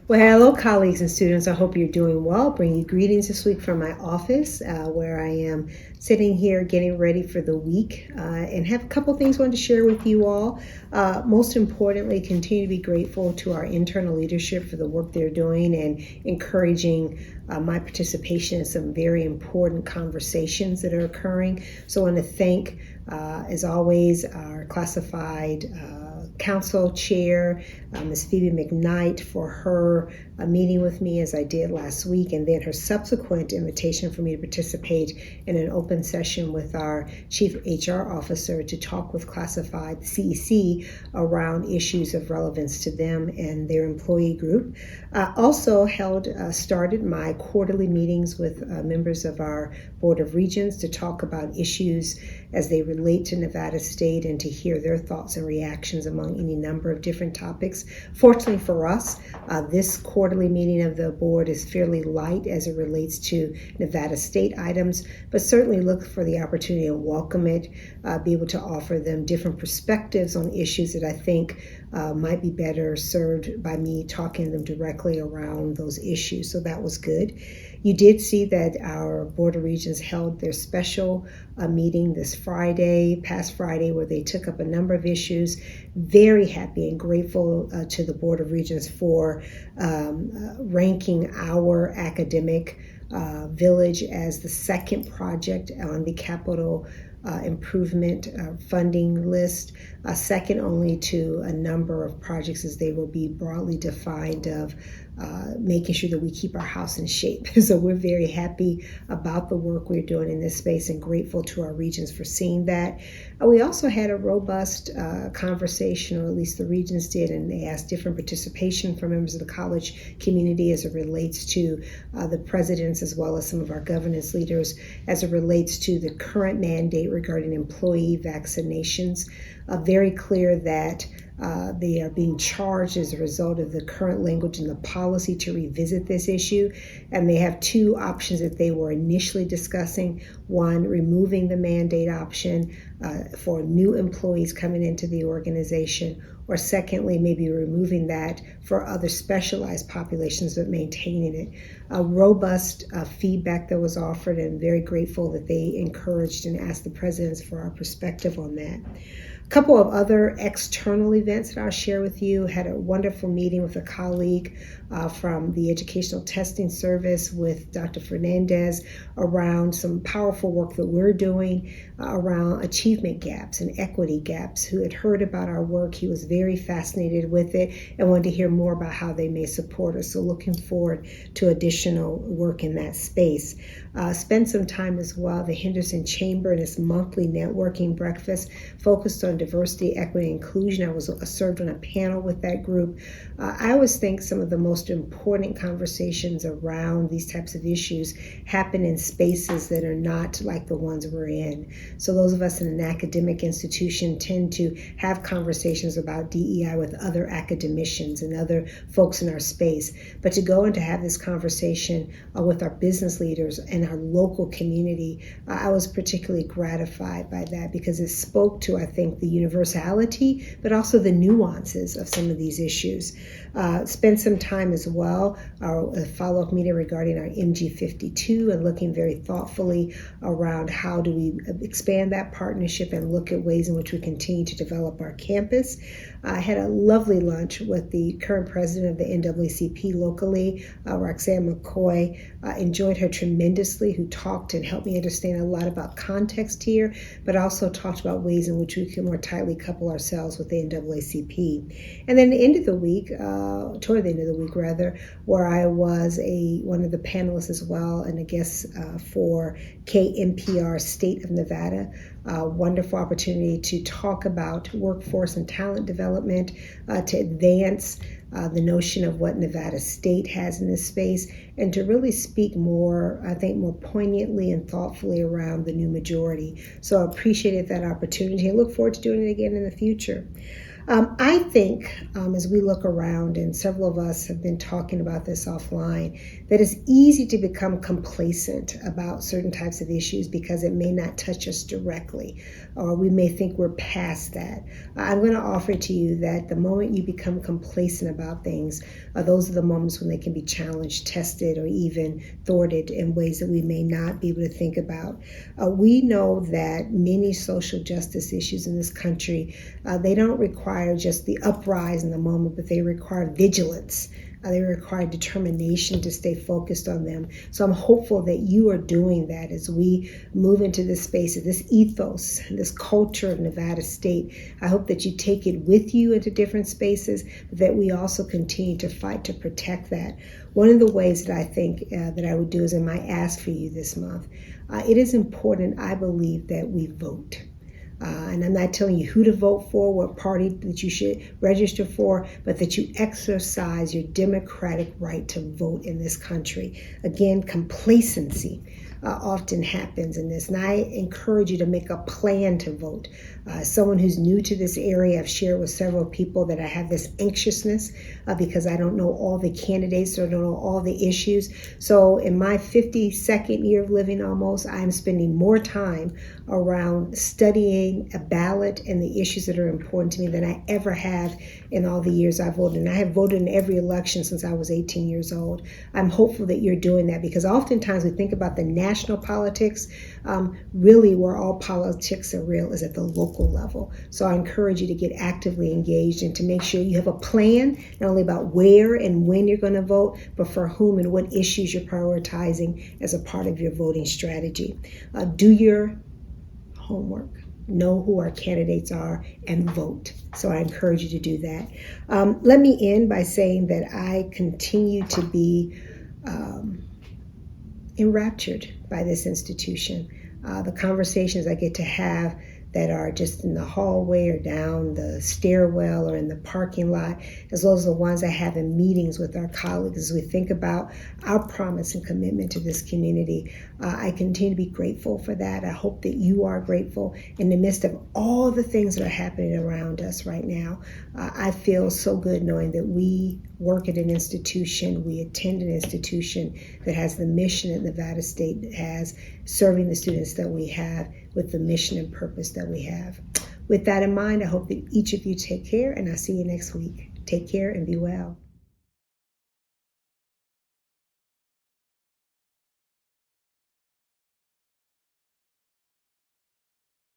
Well, hello, colleagues and students. I hope you're doing well. Bring you greetings this week from my office, where I am sitting here getting ready for the week, and have a couple things I wanted to share with you all. Most importantly, continue to be grateful to our internal leadership for the work they're doing and encouraging my participation in some very important conversations that are occurring. So I want to thank, as always, our classified council chair, Ms. Phoebe McKnight, for her meeting with me as I did last week, and then her subsequent invitation for me to participate in an open session with our chief HR officer to talk with classified CEC around issues of relevance to them and their employee group. Also started my quarterly meetings with members of our Board of Regents to talk about issues as they relate to Nevada State and to hear their thoughts and reactions among any number of different topics. Fortunately for us, this quarterly meeting of the board is fairly light as it relates to Nevada State items, but certainly look for the opportunity and welcome it, be able to offer them different perspectives on issues that I think might be better served by me talking to them directly around those issues. So that was good. You did see that our Board of Regents held their special meeting this past Friday, where they took up a number of issues. Very happy and grateful to the Board of Regents for ranking our academic village as the second project on the capital improvement funding list, second only to a number of projects as they will be broadly defined of making sure that we keep our house in shape. So we're very happy about the work we're doing in this space and grateful to our regions for seeing that. We also had a robust conversation, or at least the regions did, and they asked different participation from members of the college community as it relates to the presidents as well as some of our governance leaders as it relates to the current mandate regarding employee vaccinations. Very clear that they are being charged as a result of the current language in the policy to revisit this issue. And they have two options that they were initially discussing. One, removing the mandate option for new employees coming into the organization, or secondly, maybe removing that for other specialized populations but maintaining it. A robust feedback that was offered, and very grateful that they encouraged and asked the presidents for our perspective on that. A couple of other external events that I'll share with you. Had a wonderful meeting with a colleague from the Educational Testing Service with Dr. Fernandez around some powerful work that we're doing around achievement gaps and equity gaps. Who had heard about our work, he was very fascinated with it and wanted to hear more about how they may support us. So looking forward to additional work in that space. Spend some time as well. The Henderson Chamber and its monthly networking breakfast focused on diversity, equity, and inclusion. I was served on a panel with that group. I always think some of the most important conversations around these types of issues happen in spaces that are not like the ones we're in. So those of us in an academic institution tend to have conversations about DEI with other academicians and other folks in our space. But to go and to have this conversation with our business leaders and our local community, I was particularly gratified by that because it spoke to, I think, the universality, but also the nuances of some of these issues. Spent some time as well, our follow-up meeting regarding our MG52 and looking very thoughtfully around how do we expand that partnership and look at ways in which we continue to develop our campus. I had a lovely lunch with the current president of the NAACP locally, Roxanne McCoy. Enjoyed her tremendously, who talked and helped me understand a lot about context here, but also talked about ways in which we can more tightly couple ourselves with the NAACP. And then the end of the week, toward the end of the week rather, where I was one of the panelists as well and a guest for KNPR State of Nevada. Wonderful opportunity to talk about workforce and talent development, to advance the notion of what Nevada State has in this space, and to really speak more, I think, more poignantly and thoughtfully around the new majority. So I appreciated that opportunity and look forward to doing it again in the future. I think as we look around, and several of us have been talking about this offline, that it's easy to become complacent about certain types of issues because it may not touch us directly, or we may think we're past that. I'm going to offer to you that the moment you become complacent about things, those are the moments when they can be challenged, tested, or even thwarted in ways that we may not be able to think about. We know that many social justice issues in this country, they don't require just the uprise in the moment, but they require vigilance. They require determination to stay focused on them. So I'm hopeful that you are doing that as we move into this space, this ethos, this culture of Nevada State. I hope that you take it with you into different spaces, but that we also continue to fight to protect that. One of the ways that I think that I would do is in my ask for you this month. It is important, I believe, that we vote. And I'm not telling you who to vote for, what party that you should register for, but that you exercise your democratic right to vote in this country. Again, complacency often happens in this. And I encourage you to make a plan to vote. Someone who's new to this area, I've shared with several people that I have this anxiousness because I don't know all the candidates or don't know all the issues. So in my 52nd year of living almost, I'm spending more time around studying a ballot and the issues that are important to me than I ever have in all the years I've voted. And I have voted in every election since I was 18 years old. I'm hopeful that you're doing that because oftentimes we think about the national politics, really where all politics are real is at the local level. So I encourage you to get actively engaged and to make sure you have a plan, not only about where and when you're going to vote, but for whom and what issues you're prioritizing as a part of your voting strategy. Do your homework. Know who our candidates are and vote. So I encourage you to do that. Let me end by saying that I continue to be enraptured by this institution. The conversations I get to have that are just in the hallway or down the stairwell or in the parking lot, as well as the ones I have in meetings with our colleagues as we think about our promise and commitment to this community. I continue to be grateful for that. I hope that you are grateful in the midst of all the things that are happening around us right now. I feel so good knowing that we work at an institution, we attend an institution that has the mission that Nevada State has, serving the students that we have with the mission and purpose that we have. With that in mind, I hope that each of you take care, and I'll see you next week. Take care and be well.